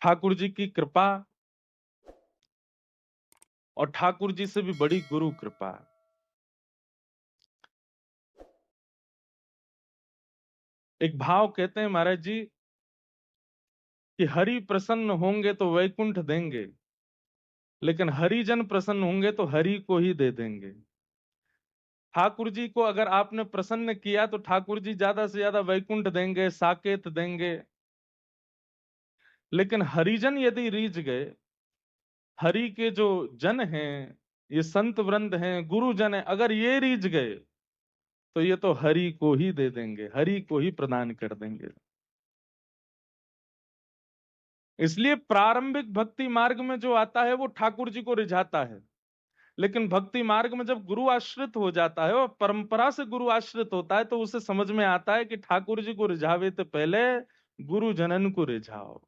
ठाकुर जी की कृपा, और ठाकुर जी से भी बड़ी गुरु कृपा। एक भाव कहते हैं महाराज जी कि हरि प्रसन्न होंगे तो वैकुंठ देंगे, लेकिन हरिजन प्रसन्न होंगे तो हरि को ही दे देंगे। ठाकुर जी को अगर आपने प्रसन्न किया तो ठाकुर जी ज्यादा से ज्यादा वैकुंठ देंगे, साकेत देंगे। लेकिन हरिजन यदि रीझ गए, हरि के जो जन हैं, ये संत वृंद हैं, गुरुजन हैं, अगर ये रीझ गए तो ये तो हरि को ही दे देंगे, हरि को ही प्रदान कर देंगे। इसलिए प्रारंभिक भक्ति मार्ग में जो आता है वो ठाकुर जी को रिझाता है, लेकिन भक्ति मार्ग में जब गुरु आश्रित हो जाता है और परंपरा से गुरु आश्रित होता है तो उसे समझ में आता है कि ठाकुर जी को रिझावे तो पहले गुरु जनन को रिझाओ,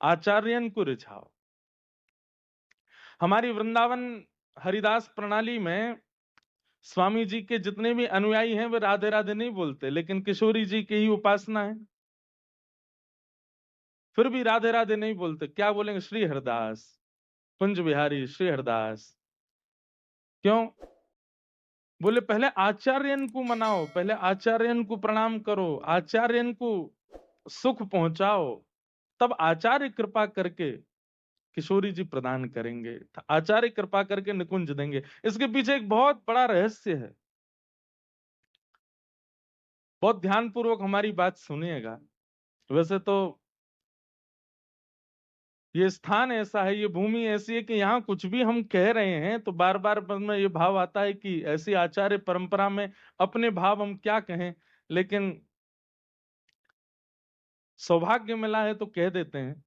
आचार्यन को रिझाओ। हमारी वृंदावन हरिदास प्रणाली में स्वामी जी के जितने भी अनुयायी हैं वे राधे राधे नहीं बोलते, लेकिन किशोरी जी की ही उपासना है, फिर भी राधे राधे नहीं बोलते। क्या बोलेंगे? श्री हरदास, कुंज बिहारी श्री हरदास। क्यों? बोले पहले आचार्यन को मनाओ, पहले आचार्यन को प्रणाम करो, आचार्यन को सुख पहुंचाओ, तब आचार्य कृपा करके किशोरी जी प्रदान करेंगे, आचार्य कृपा करके निकुंज देंगे। इसके पीछे एक बहुत बड़ा रहस्य है। बहुत ध्यानपूर्वक हमारी बात सुनिएगा। वैसे तो ये स्थान ऐसा है, ये भूमि ऐसी है कि यहाँ कुछ भी हम कह रहे हैं तो बार बार मन में ये भाव आता है कि ऐसी आचार्य परंपरा में अपने भाव हम क्या कहें, लेकिन सौभाग्य मिला है तो कह देते हैं।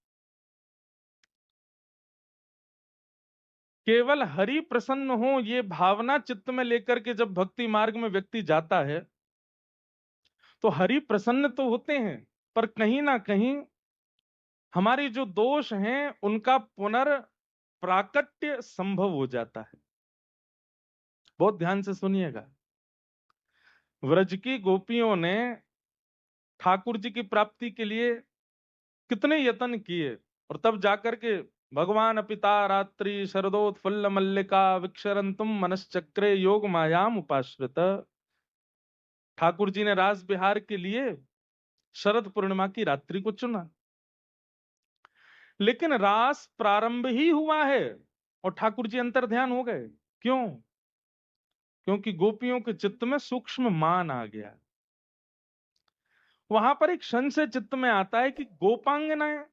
केवल हरि प्रसन्न हो ये भावना चित्त में लेकर के जब भक्ति मार्ग में व्यक्ति जाता है तो हरि प्रसन्न तो होते हैं, पर कहीं ना कहीं हमारे जो दोष हैं उनका पुनर्प्राकट्य संभव हो जाता है। बहुत ध्यान से सुनिएगा। व्रज की गोपियों ने ठाकुर जी की प्राप्ति के लिए कितने यत्न किए, और तब जाकर के भगवान पिता रात्रि शरदोत्फुल्ल मल्लिका विक्षरंतुम मनश्चक्रे योग मायाम उपाश्रित। ठाकुर जी ने रास बिहार के लिए शरद पूर्णिमा की रात्रि को चुना, लेकिन रास प्रारंभ ही हुआ है और ठाकुर जी अंतर ध्यान हो गए। क्यों? क्योंकि गोपियों के चित्त में सूक्ष्म मान आ गया। वहां पर एक क्षण से चित्त में आता है कि गोपांगनाएं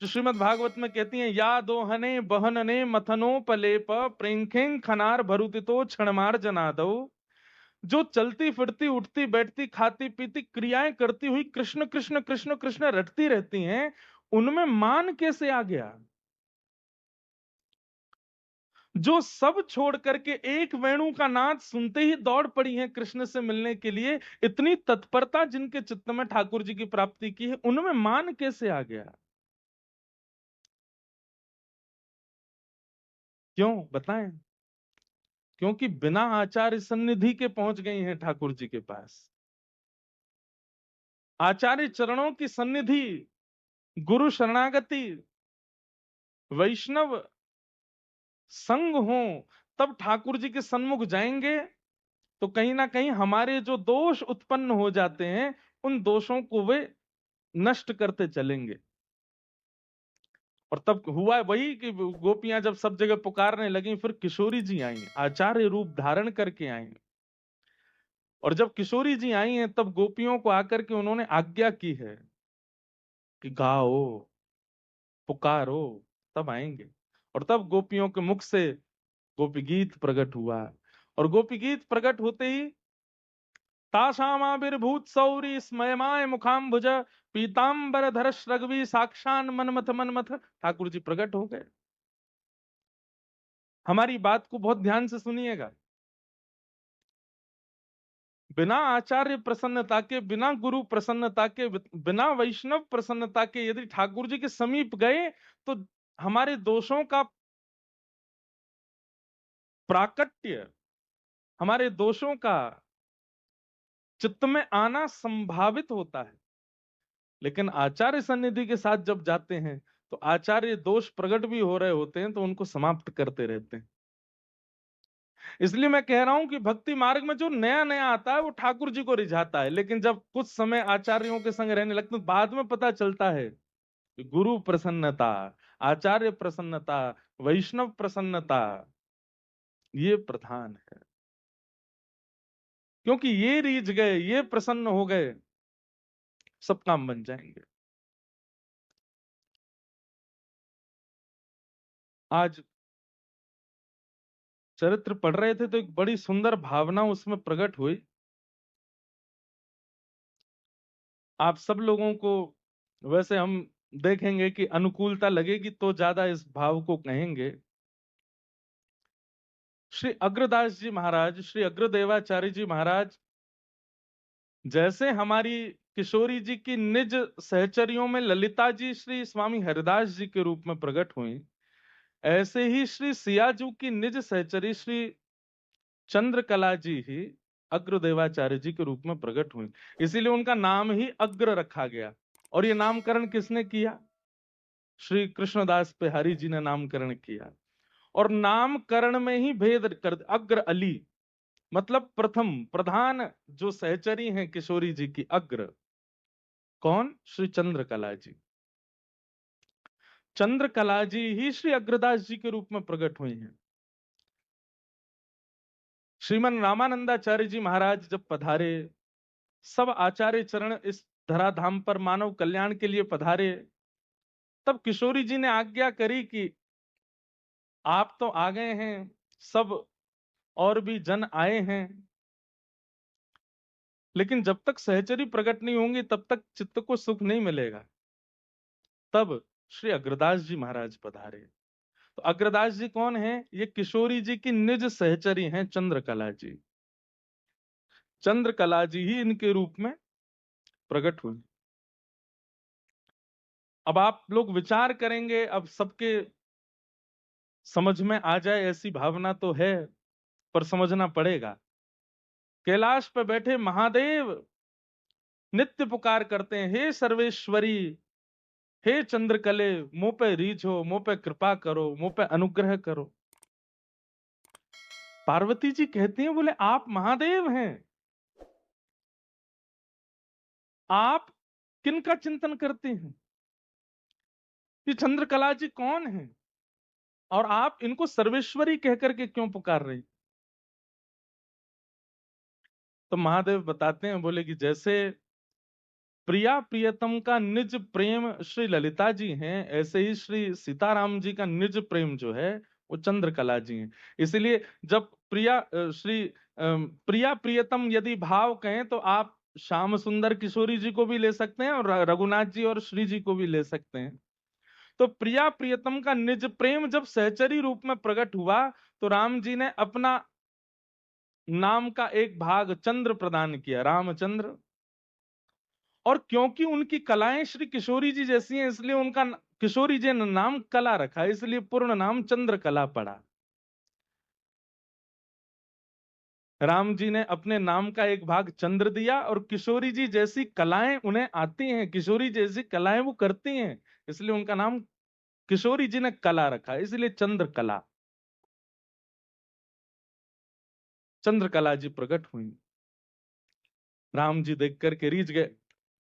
जो श्रीमद् भागवत में कहती हैं, या दोहने बहनने मथनोपलेप प्रेंखें खनार भरुतितो क्षणमार जनादो, जो चलती फिरती उठती बैठती खाती पीती क्रियाएं करती हुई कृष्ण कृष्ण कृष्ण कृष्ण रटती रहती हैं, उनमें मान कैसे आ गया? जो सब छोड़ करके एक वेणु का नाद सुनते ही दौड़ पड़ी हैं कृष्ण से मिलने के लिए, इतनी तत्परता जिनके चित्त में ठाकुर जी की प्राप्ति की है, उनमें मान कैसे आ गया? क्यों बताएं? क्योंकि बिना आचार्य सन्निधि के पहुंच गई हैं ठाकुर जी के पास। आचार्य चरणों की सन्निधि, गुरु शरणागति, वैष्णव संग हो, तब ठाकुर जी के सन्मुख जाएंगे तो कहीं ना कहीं हमारे जो दोष उत्पन्न हो जाते हैं उन दोषों को वे नष्ट करते चलेंगे। और तब हुआ वही कि गोपियां जब सब जगह पुकारने लगी, फिर किशोरी जी आई, आचार्य रूप धारण करके आई। और जब किशोरी जी आई हैं तब गोपियों को आकर के उन्होंने आज्ञा की है कि गाओ, पुकारो, तब आएंगे। और तब गोपियों के मुख से गोपी गीत प्रकट हुआ। और गोपी गीत प्रकट होते ही तासामाविर्भूत सौरी स्मयमाय मुखाम्बुज पीतांबर धर श्रगवी साक्षान मनमथ मनमथ, ठाकुर जी प्रकट हो गए। हमारी बात को बहुत ध्यान से सुनिएगा। बिना आचार्य प्रसन्नता के, बिना गुरु प्रसन्नता के, बिना वैष्णव प्रसन्नता के यदि ठाकुर जी के समीप गए तो हमारे दोषों का प्राकट्य, हमारे दोषों का चित्त में आना संभावित होता है। लेकिन आचार्य सन्निधि के साथ जब जाते हैं तो आचार्य दोष प्रकट भी हो रहे होते हैं तो उनको समाप्त करते रहते हैं। इसलिए मैं कह रहा हूं कि भक्ति मार्ग में जो नया नया आता है वो ठाकुर जी को रिझाता है, लेकिन जब कुछ समय आचार्यों के संग रहने लगते हैं बाद में पता चलता है कि गुरु प्रसन्नता, आचार्य प्रसन्नता, वैष्णव प्रसन्नता ये प्रधान है। क्योंकि ये रीझ गए, ये प्रसन्न हो गए, सब काम बन जाएंगे। आज चरित्र पढ़ रहे थे तो एक बड़ी सुंदर भावना उसमें प्रकट हुई। आप सब लोगों को वैसे हम देखेंगे कि अनुकूलता लगेगी तो ज्यादा इस भाव को कहेंगे। श्री अग्रदास जी महाराज, श्री अग्रदेवाचार्य जी महाराज जैसे हमारी किशोरी जी की निज सहचरियों में ललिता जी श्री स्वामी हरिदास जी के रूप में प्रकट हुई, ऐसे ही श्री सियाजू की निज सहचरी श्री चंद्रकला जी ही अग्रदेवाचार्य जी के रूप में प्रकट हुई। इसीलिए उनका नाम ही अग्र रखा गया। और ये नामकरण किसने किया? श्री कृष्णदास बिहारी जी ने नामकरण किया। और नामकरण में ही भेद कर, अग्र अली मतलब प्रथम प्रधान जो सहचरी हैं किशोरी जी की, अग्र कौन? श्री चंद्रकला जी। चंद्रकला जी ही श्री अग्रदास जी के रूप में प्रकट हुई हैं। श्रीमन रामानंदाचार्य जी महाराज जब पधारे, सब आचार्य चरण इस धराधाम पर मानव कल्याण के लिए पधारे, तब किशोरी जी ने आज्ञा करी कि आप तो आ गए हैं, सब और भी जन आए हैं, लेकिन जब तक सहचरी प्रकट नहीं होंगी तब तक चित्त को सुख नहीं मिलेगा। तब श्री अग्रदास जी महाराज पधारे। तो अग्रदास जी कौन है? ये किशोरी जी की निज सहचरी हैं चंद्रकला जी। चंद्रकला जी ही इनके रूप में प्रकट हुई। अब आप लोग विचार करेंगे, अब सबके समझ में आ जाए ऐसी भावना तो है, पर समझना पड़ेगा। कैलाश पे बैठे महादेव नित्य पुकार करते हैं, हे सर्वेश्वरी, हे चंद्रकले, मुंह पे रीझो, मुंह पे कृपा करो, मुंह पे अनुग्रह करो। पार्वती जी कहती हैं, बोले आप महादेव हैं, आप किनका चिंतन करते हैं? ये चंद्रकला जी कौन है और आप इनको सर्वेश्वरी कहकर के क्यों पुकार रहे? तो महादेव बताते हैं, बोले कि जैसे प्रिया प्रियतम का निज प्रेम श्री ललिता जी हैं, ऐसे ही श्री सीताराम जी का निज प्रेम जो है वो चंद्रकला जी हैं। इसलिए जब प्रिया प्रियतम यदि भाव कहें तो आप श्याम सुंदर किशोरी जी को भी ले सकते हैं और रघुनाथ जी और श्री जी को भी ले सकते हैं। तो प्रिया प्रियतम का निज प्रेम जब सहचरी रूप में प्रकट हुआ तो राम जी ने अपना नाम का एक भाग चंद्र प्रदान किया, रामचंद्र। और क्योंकि उनकी कलाएं श्री किशोरी जी जैसी हैं, इसलिए उनका किशोरी जी ने नाम कला रखा, इसलिए पूर्ण नाम चंद्रकला पड़ा। राम जी ने अपने नाम का एक भाग चंद्र दिया और किशोरी जी जैसी कलाएं उन्हें आती हैं, किशोरी जैसी कलाएं वो करती हैं, इसलिए उनका नाम किशोरी जी ने कला रखा, इसलिए चंद्रकला। चंद्रकला जी प्रकट हुई। राम जी देख करके रीझ गए।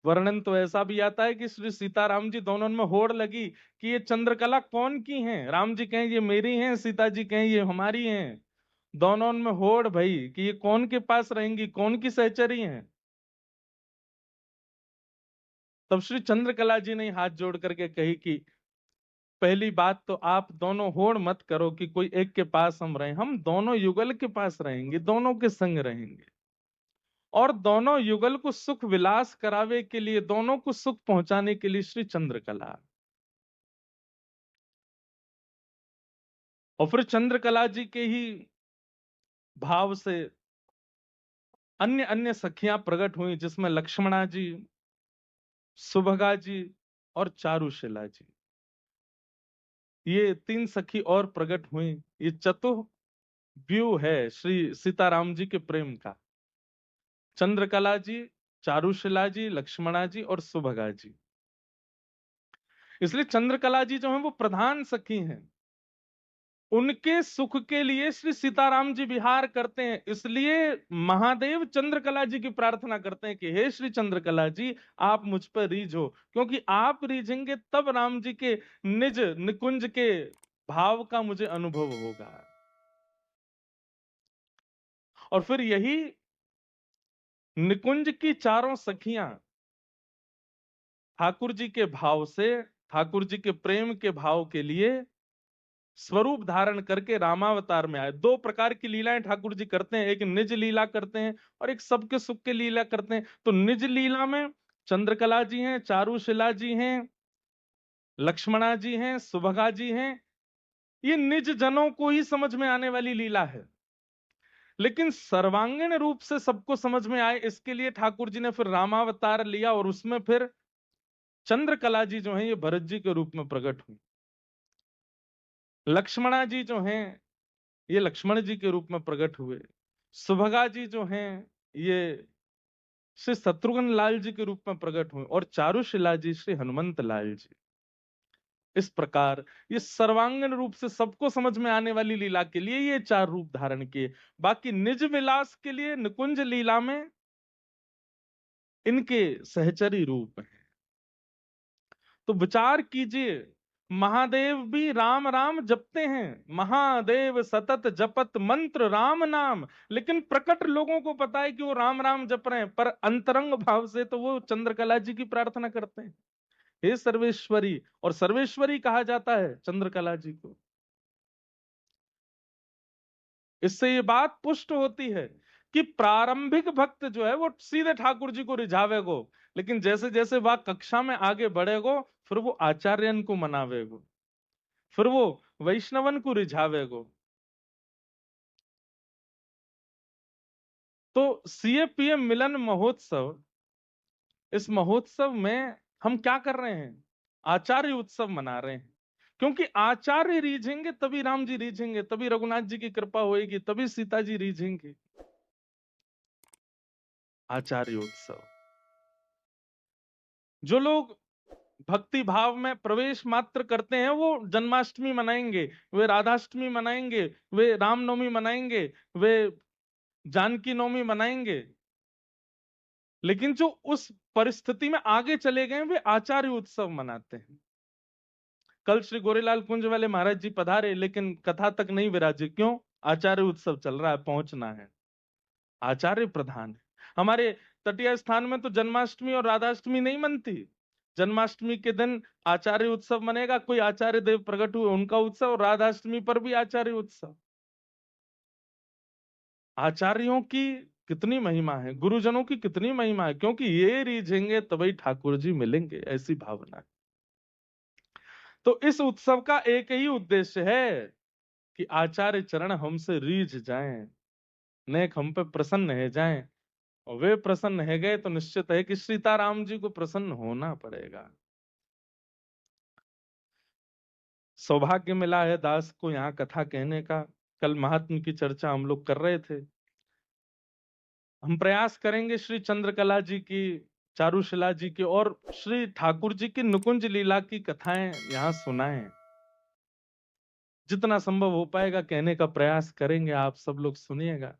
वर्णन तो ऐसा भी आता है कि श्री सीताराम जी दोनों में होड़ लगी कि ये चंद्रकला कौन की हैं। राम जी कहें ये मेरी हैं, सीता जी कहें ये हमारी हैं। दोनों में होड़ भाई कि ये कौन के पास रहेंगी, कौन की सहचरी हैं। तब श्री चंद्रकला जी ने हाथ जोड़ करके कही कि पहली बात तो आप दोनों होड़ मत करो कि कोई एक के पास हम रहें, हम दोनों युगल के पास रहेंगे, दोनों के संग रहेंगे। और दोनों युगल को सुख विलास करावे के लिए, दोनों को सुख पहुंचाने के लिए श्री चंद्रकला। और फिर चंद्रकला जी के ही भाव से अन्य अन्य सखियां प्रकट हुई, जिसमें लक्ष्मणा जी, सुभगा जी और चारुशिला जी, ये तीन सखी और प्रकट हुई। ये चतुर्व्यूह है श्री सीताराम जी के प्रेम का। चंद्रकला जी, चारुशिला जी, लक्ष्मणा जी और सुभगा जी। इसलिए चंद्रकला जी जो है वो प्रधान सखी हैं, उनके सुख के लिए श्री सीताराम जी विहार करते हैं। इसलिए महादेव चंद्रकला जी की प्रार्थना करते हैं कि हे श्री चंद्रकला जी, आप मुझ पर रीझो, क्योंकि आप रीझेंगे तब राम जी के निज निकुंज के भाव का मुझे अनुभव होगा। और फिर यही निकुंज की चारों सखियां ठाकुर जी के भाव से, ठाकुर जी के प्रेम के भाव के लिए स्वरूप धारण करके रामावतार में आए। दो प्रकार की लीलाएं ठाकुर जी करते हैं, एक निज लीला करते हैं और एक सबके सुख के लीला करते हैं। तो निज लीला में चंद्रकला जी हैं, चारुशिला जी हैं, लक्ष्मणा जी हैं, सुभगा जी हैं। ये निज जनों को ही समझ में आने वाली लीला है, लेकिन सर्वांगीण रूप से सबको समझ में आए इसके लिए ठाकुर जी ने फिर रामावतार लिया और उसमें फिर चंद्रकला जी जो है ये भरत जी के रूप में प्रकट हुई। लक्ष्मणा जी जो हैं ये लक्ष्मण जी के रूप में प्रकट हुए। सुभगा जी जो हैं ये श्री शत्रुघ्न लाल जी के रूप में प्रकट हुए और चारुशिला जी श्री हनुमंत लाल जी। इस प्रकार ये सर्वांगीण रूप से सबको समझ में आने वाली लीला के लिए ये चार रूप धारण किए। बाकी निज विलास के लिए निकुंज लीला में इनके सहचरी रूप हैं। तो विचार कीजिए, महादेव भी राम राम जपते हैं, महादेव सतत जपत मंत्र राम नाम, लेकिन प्रकट लोगों को पता है कि वो राम राम जप रहे हैं, पर अंतरंग भाव से तो वो चंद्रकला जी की प्रार्थना करते हैं, हे सर्वेश्वरी। और सर्वेश्वरी कहा जाता है चंद्रकला जी को। इससे ये बात पुष्ट होती है कि प्रारंभिक भक्त जो है वो सीधे ठाकुर जी को रिझावेगो, लेकिन जैसे जैसे वह कक्षा में आगे बढ़ेगो फिर वो आचार्यन को मनावेगो, फिर वो वैष्णवन को रिझावेगो। तो सीएपीएम मिलन महोत्सव, इस महोत्सव में हम क्या कर रहे हैं? आचार्य उत्सव मना रहे हैं, क्योंकि आचार्य रीझेंगे तभी राम जी रीझेंगे, तभी रघुनाथ जी की कृपा होएगी, तभी सीता जी रीझेंगे। आचार्य उत्सव, जो लोग भक्ति भाव में प्रवेश मात्र करते हैं वो जन्माष्टमी मनाएंगे, वे राधाष्टमी मनाएंगे, वे रामनवमी मनाएंगे, वे जानकी नवमी मनाएंगे, लेकिन जो उस परिस्थिति में आगे चले गए वे आचार्य उत्सव मनाते हैं। कल श्री गोरेलाल कुंज वाले महाराज जी पधारे, लेकिन कथा तक नहीं विराजे। क्यों? आचार्य उत्सव चल रहा है, पहुंचना है, आचार्य प्रधान है। हमारे तटीय स्थान में तो जन्माष्टमी और राधाष्टमी नहीं मनती। जन्माष्टमी के दिन आचार्य उत्सव मनेगा, कोई आचार्य देव प्रकट हुए उनका उत्सव, और राधाष्टमी पर भी आचार्य उत्सव। आचार्यों की कितनी महिमा है, गुरुजनों की कितनी महिमा है, क्योंकि ये रीझेंगे तभी ठाकुर जी मिलेंगे, ऐसी भावना है। तो इस उत्सव का एक ही उद्देश्य है कि आचार्य चरण हमसे रीझ जाएं, नेक हम पे प्रसन्न है जाएं, और वे प्रसन्न है गए तो निश्चित है कि सीताराम जी को प्रसन्न होना पड़ेगा। सौभाग्य मिला है दास को यहाँ कथा कहने का। कल महात्म की चर्चा हम लोग कर रहे थे। हम प्रयास करेंगे श्री चंद्रकला जी की, चारुशिला जी की और श्री ठाकुर जी की नुकुंज लीला की कथाएं यहाँ सुनाएं। जितना संभव हो पाएगा कहने का प्रयास करेंगे, आप सब लोग सुनिएगा।